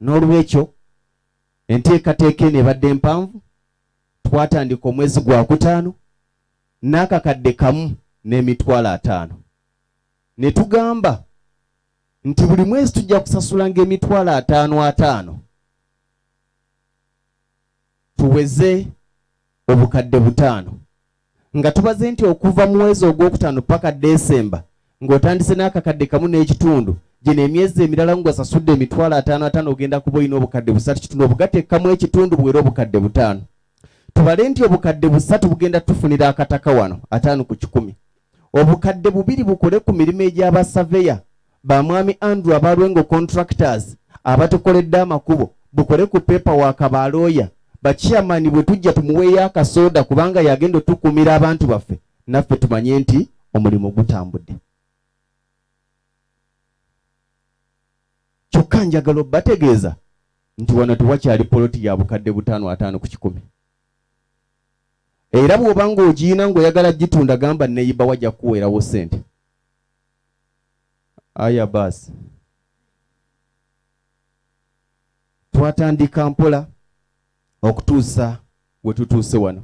N'olwekyo enteekateeka eno ebadde mpanvu. Twatandika omwezi gwa kutaano nakakadde kamu n'emitwalo 5. Ne tugamba nti buli mwezi tujja kusasulanga emitwalo 5 tuweze obukadde 5, nga tubaze nti okuva mu mwezi ogwokutaano paka Desemba ng'otandise n'akakadde kamu n'ekitundu, gino emyezi emirala ng'osasudde emitwalo 5 ogenda kuba olina obukadde 3.5 obugattekamu ekitundu bwera obukadde 5. Tubale nti obukadde 3 bugenda tufunira akataka wano 5 ku 100. Obukadde 2 bukole ku mirimu egy'abasaveya bamwami Andrew abalwengo contractors abatukoledde amakubo, bukole ku paperwork abalooya bachairman bwe tujja tumuweeyo akasoda kubanga yagenda tukumira abantu baffe, naffe tumanye nti omulimu gutambudde. Kyokka njagala bategeeza nti wano tewakyali poloti ya bukadde 5 ku 100. Era bw'obanga ogiina ng'oyagala gitunda gamba neyiba wajja kuweerawo ssente. Aya basi. Twatandika mpola okutuusa we tutuuse wano.